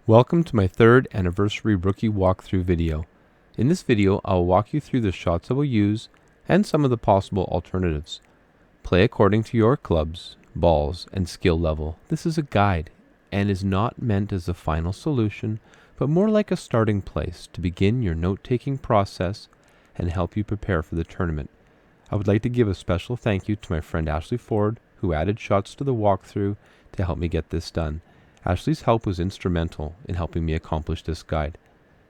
Welcome to my 3rd anniversary rookie walkthrough video. In this video, I'll walk you through the shots I will use and some of the possible alternatives. Play according to your clubs, balls, and skill level. This is a guide and is not meant as the final solution, but more like a starting place to begin your note-taking process and help you prepare for the tournament. I would like to give a special thank you to my friend Ashley Ford, who added shots to the walkthrough to help me get this done. Ashley's help was instrumental in helping me accomplish this guide.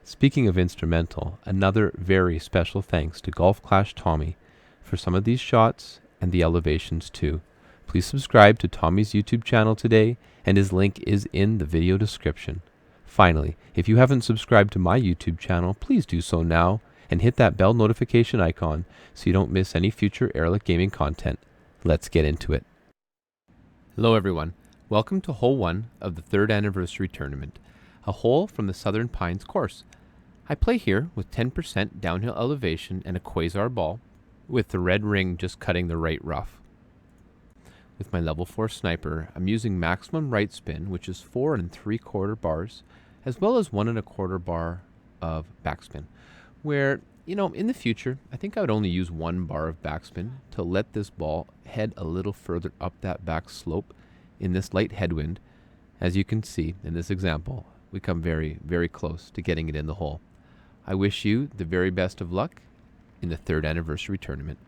Speaking of instrumental, another very special thanks to Golf Clash Tommy for some of these shots and the elevations too. Please subscribe to Tommy's YouTube channel today, and his link is in the video description. Finally, if you haven't subscribed to my YouTube channel, please do so now and hit that bell notification icon so you don't miss any future Erelic gaming content. Let's get into it. Hello everyone. Welcome to hole 1 of the 3rd anniversary tournament, a hole from the Southern Pines course. I play here with 10% downhill elevation and a quasar ball, with the red ring just cutting the right rough. With my level 4 sniper, I'm using maximum right spin, which is 4 3/4 bars, as well as 1 1/4 bar of backspin, where, in the future, I think I would only use 1 bar of backspin to let this ball head a little further up that back slope. In this light headwind, as you can see in this example, we come very, very close to getting it in the hole. I wish you the very best of luck in the 3rd anniversary tournament.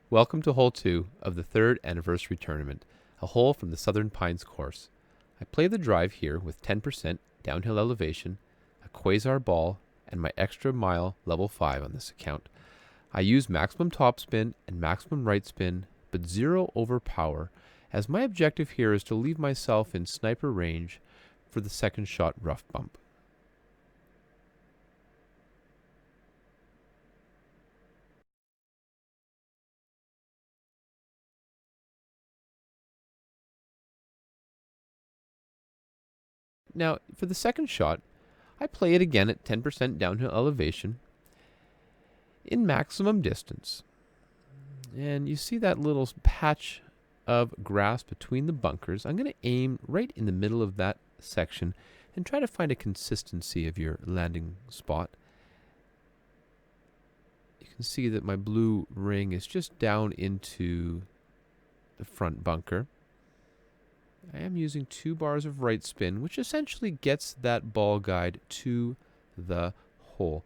Welcome to hole 2 of the 3rd anniversary tournament, a hole from the Southern Pines course. I play the drive here with 10% downhill elevation, a quasar ball, and my extra mile level 5 on this account. I use maximum topspin and maximum right spin, but 0 overpower, as my objective here is to leave myself in sniper range for the second shot rough bump. Now, for the second shot, I play it again at 10% downhill elevation in maximum distance. And you see that little patch of grass between the bunkers. I'm going to aim right in the middle of that section and try to find a consistency of your landing spot. You can see that my blue ring is just down into the front bunker. I am using 2 bars of right spin, which essentially gets that ball guide to the hole.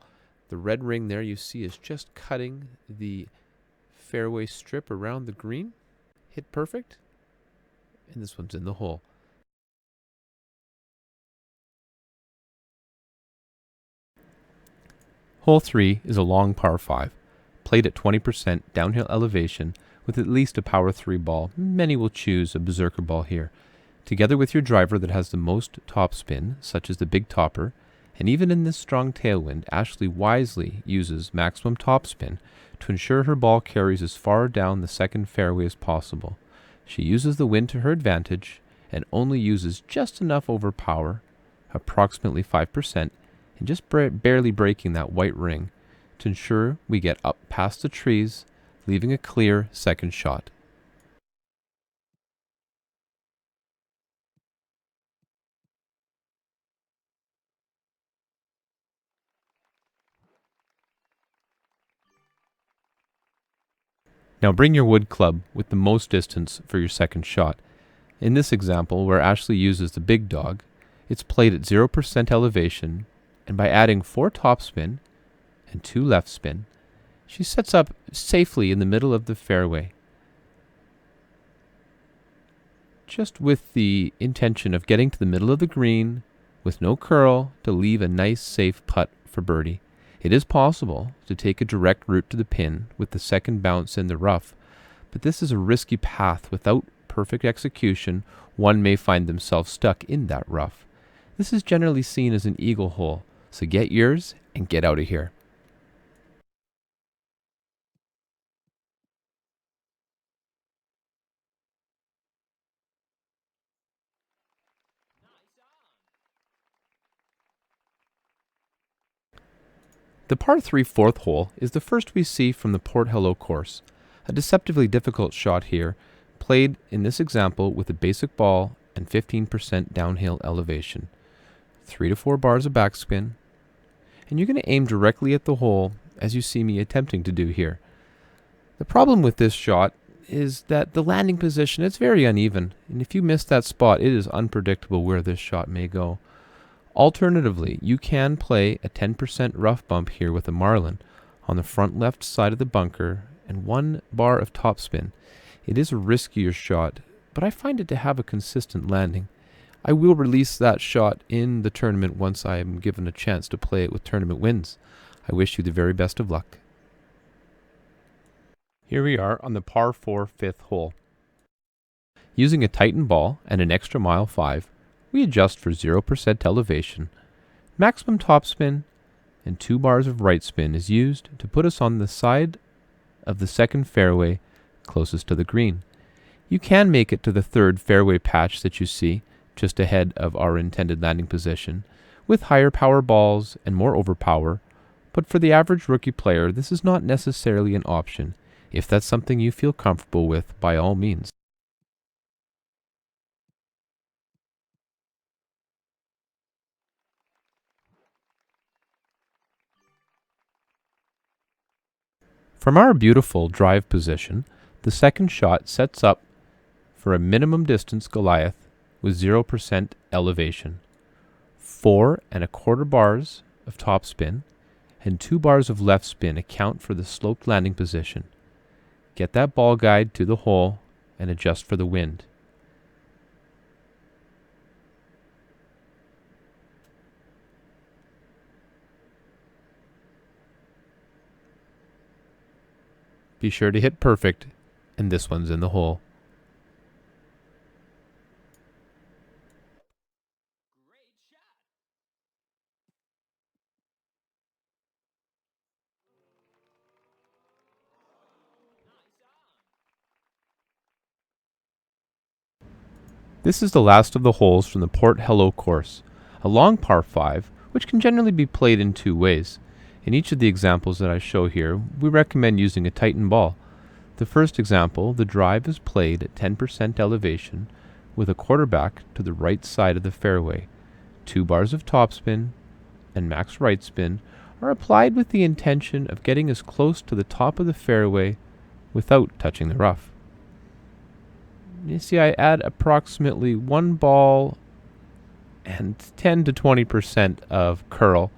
The red ring there you see is just cutting the fairway strip around the green. Hit perfect, and this one's in the hole. Hole 3 is a long par 5, played at 20% downhill elevation with at least a power 3 ball. Many will choose a berserker ball here. Together with your driver that has the most topspin, such as the big topper, and even in this strong tailwind, Ashley wisely uses maximum topspin to ensure her ball carries as far down the second fairway as possible. She uses the wind to her advantage and only uses just enough overpower, approximately 5%, and just barely breaking that white ring to ensure we get up past the trees, leaving a clear second shot. Now bring your wood club with the most distance for your second shot. In this example, where Ashley uses the big dog, it's played at 0% elevation, and by adding 4 topspin and 2 left spin, she sets up safely in the middle of the fairway, just with the intention of getting to the middle of the green with no curl to leave a nice safe putt for birdie. It is possible to take a direct route to the pin with the second bounce in the rough, but this is a risky path. Without perfect execution, one may find themselves stuck in that rough. This is generally seen as an eagle hole, so get yours and get out of here. The par 3 4th hole is the first we see from the Port Hello course. A deceptively difficult shot here, played in this example with a basic ball and 15% downhill elevation, 3 to 4 bars of backspin, and you're going to aim directly at the hole as you see me attempting to do here. The problem with this shot is that the landing position is very uneven, and if you miss that spot, it is unpredictable where this shot may go. Alternatively, you can play a 10% rough bump here with a marlin on the front left side of the bunker and 1 bar of topspin. It is a riskier shot, but I find it to have a consistent landing. I will release that shot in the tournament once I am given a chance to play it with tournament wins. I wish you the very best of luck. Here we are on the par 4 fifth hole. Using a Titan ball and an extra mile 5, we adjust for 0% elevation. Maximum topspin and 2 bars of right spin is used to put us on the side of the second fairway closest to the green. You can make it to the third fairway patch that you see just ahead of our intended landing position with higher power balls and more overpower, but for the average rookie player this is not necessarily an option. If that's something you feel comfortable with, by all means. From our beautiful drive position, the second shot sets up for a minimum distance Goliath with 0% elevation, 4¼ bars of topspin, and 2 bars of left spin account for the sloped landing position. Get that ball guide to the hole and adjust for the wind. Be sure to hit perfect, and this one's in the hole. This is the last of the holes from the Port Hello course, a long par 5, which can generally be played in 2 ways. In each of the examples that I show here, we recommend using a Titan ball. The first example, the drive is played at 10% elevation with a quarterback to the right side of the fairway. 2 bars of topspin and max right spin are applied with the intention of getting as close to the top of the fairway without touching the rough. You see, I add approximately 1 ball and 10 to 20% of curl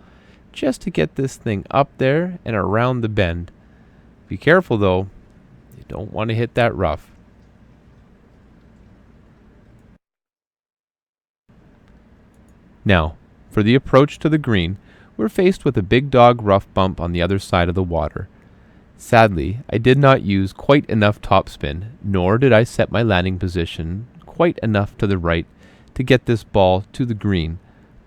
just to get this thing up there and around the bend. Be careful though, you don't want to hit that rough. Now, for the approach to the green, we're faced with a big dog rough bump on the other side of the water. Sadly, I did not use quite enough topspin, nor did I set my landing position quite enough to the right to get this ball to the green,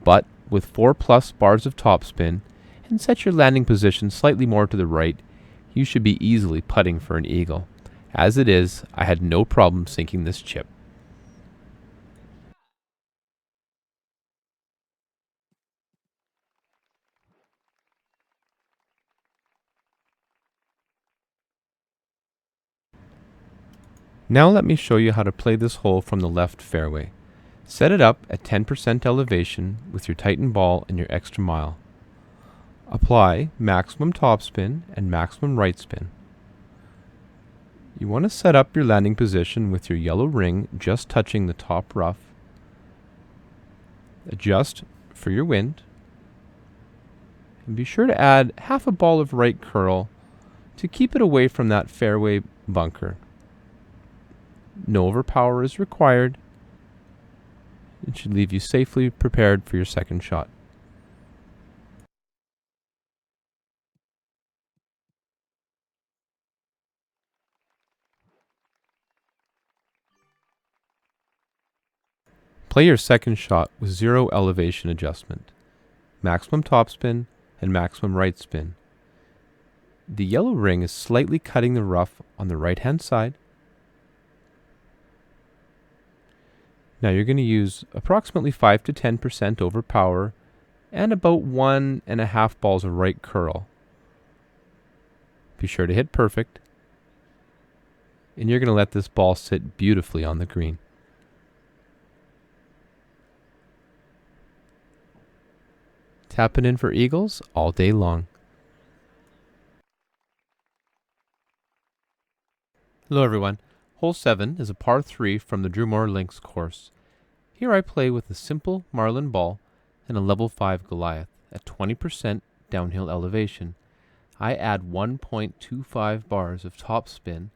but with 4+ bars of topspin and set your landing position slightly more to the right, you should be easily putting for an eagle. As it is, I had no problem sinking this chip. Now let me show you how to play this hole from the left fairway. Set it up at 10% elevation with your Titan ball and your extra mile. Apply maximum topspin and maximum right spin. You want to set up your landing position with your yellow ring just touching the top rough. Adjust for your wind. And be sure to add half a ball of right curl to keep it away from that fairway bunker. No overpower is required. It should leave you safely prepared for your second shot. Play your second shot with 0 elevation adjustment, maximum topspin and maximum right spin. The yellow ring is slightly cutting the rough on the right hand side. Now you're going to use approximately 5 to 10% overpower and about 1½ balls of right curl. Be sure to hit perfect, and you're going to let this ball sit beautifully on the green. tapping in for eagles all day long. Hello everyone. Hole 7 is a par 3 from the Drew Moore Links course. Here I play with a simple marlin ball and a level 5 Goliath at 20% downhill elevation. I add 1.25 bars of topspin,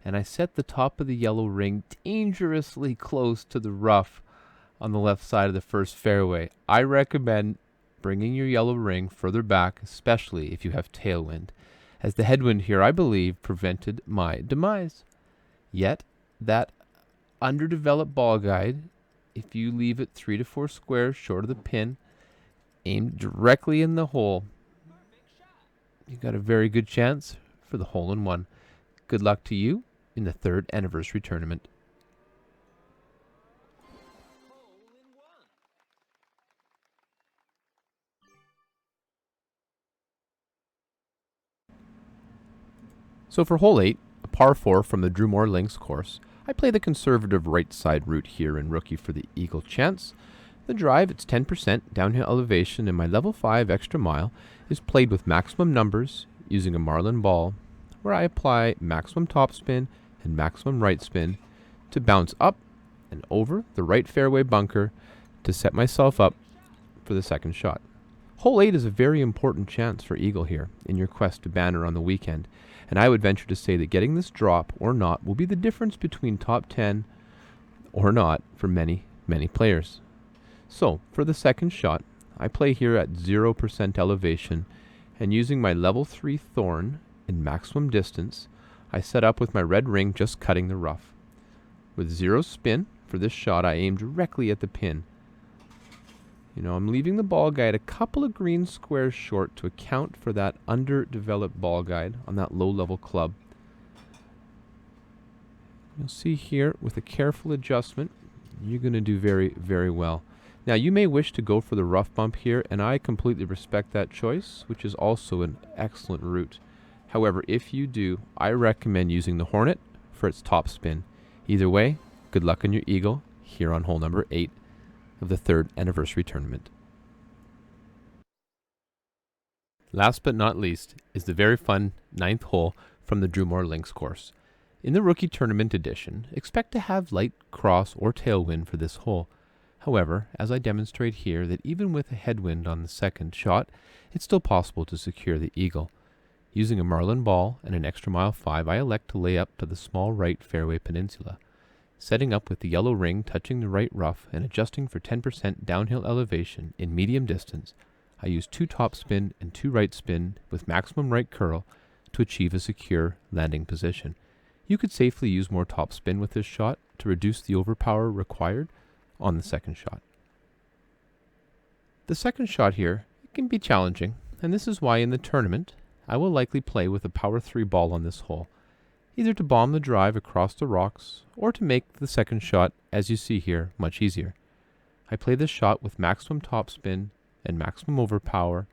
and I set the top of the yellow ring dangerously close to the rough on the left side of the first fairway. I recommend bringing your yellow ring further back, especially if you have tailwind, as the headwind here, I believe, prevented my demise. Yet, that underdeveloped ball guide, if you leave it 3 to 4 squares short of the pin, aimed directly in the hole, you got a very good chance for the hole-in-one. Good luck to you in the 3rd anniversary tournament. So for hole 8, a par 4 from the Drew Moore Links course, I play the conservative right side route here in rookie for the eagle chance. The drive, it's 10% downhill elevation, and my level 5 extra mile is played with maximum numbers using a marlin ball, where I apply maximum topspin and maximum right spin to bounce up and over the right fairway bunker to set myself up for the second shot. Hole 8 is a very important chance for eagle here in your quest to banner on the weekend, and I would venture to say that getting this drop or not will be the difference between top 10 or not for many, many players. So, for the second shot, I play here at 0% elevation, and using my level 3 thorn in maximum distance, I set up with my red ring just cutting the rough. With 0 spin for this shot, I aim directly at the pin. I'm leaving the ball guide a couple of green squares short to account for that underdeveloped ball guide on that low-level club. You'll see here, with a careful adjustment, you're going to do very, very well. Now, you may wish to go for the rough bump here, and I completely respect that choice, which is also an excellent route. However, if you do, I recommend using the Hornet for its top spin. Either way, good luck on your eagle here on hole number 8 of the 3rd anniversary tournament. Last but not least is the very fun 9th hole from the Drew Moore Links course. In the rookie tournament edition, expect to have light cross or tailwind for this hole. However, as I demonstrate here, that even with a headwind on the second shot, it's still possible to secure the eagle. Using a marlin ball and an extra mile 5, I elect to lay up to the small right fairway peninsula. Setting up with the yellow ring touching the right rough and adjusting for 10% downhill elevation in medium distance, I use 2 top spin and 2 right spin with maximum right curl to achieve a secure landing position. You could safely use more top spin with this shot to reduce the overpower required on the second shot. The second shot here can be challenging, and this is why in the tournament I will likely play with a power 3 ball on this hole, either to bomb the drive across the rocks or to make the second shot, as you see here, much easier. I play this shot with maximum topspin and maximum overpower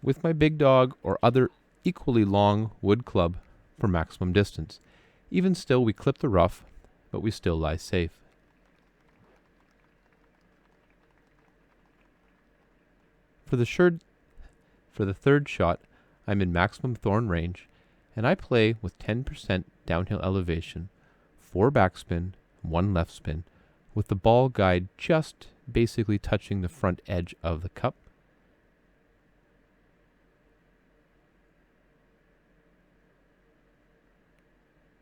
with my big dog or other equally long wood club for maximum distance. Even still, we clip the rough, but we still lie safe. For the third shot, I'm in maximum thorn range, and I play with 10% downhill elevation, 4 backspin, 1 left spin, with the ball guide just basically touching the front edge of the cup.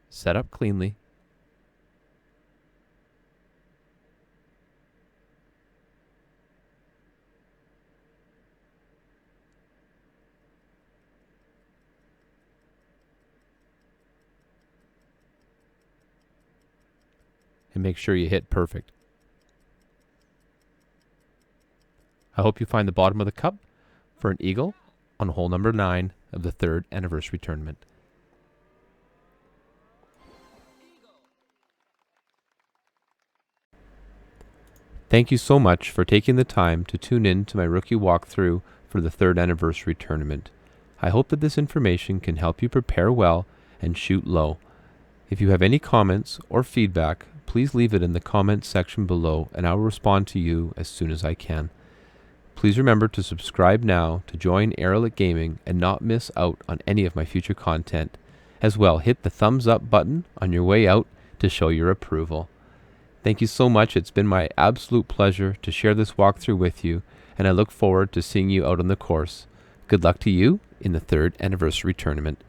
Set up cleanly. And make sure you hit perfect. I hope you find the bottom of the cup for an eagle on hole number 9 of the 3rd anniversary tournament. Thank you so much for taking the time to tune in to my rookie walkthrough for the 3rd anniversary tournament. I hope that this information can help you prepare well and shoot low. If you have any comments or feedback, please leave it in the comments section below and I will respond to you as soon as I can. Please remember to subscribe now to join Erelic Gaming and not miss out on any of my future content. As well, hit the thumbs up button on your way out to show your approval. Thank you so much. It's been my absolute pleasure to share this walkthrough with you, and I look forward to seeing you out on the course. Good luck to you in the 3rd anniversary tournament.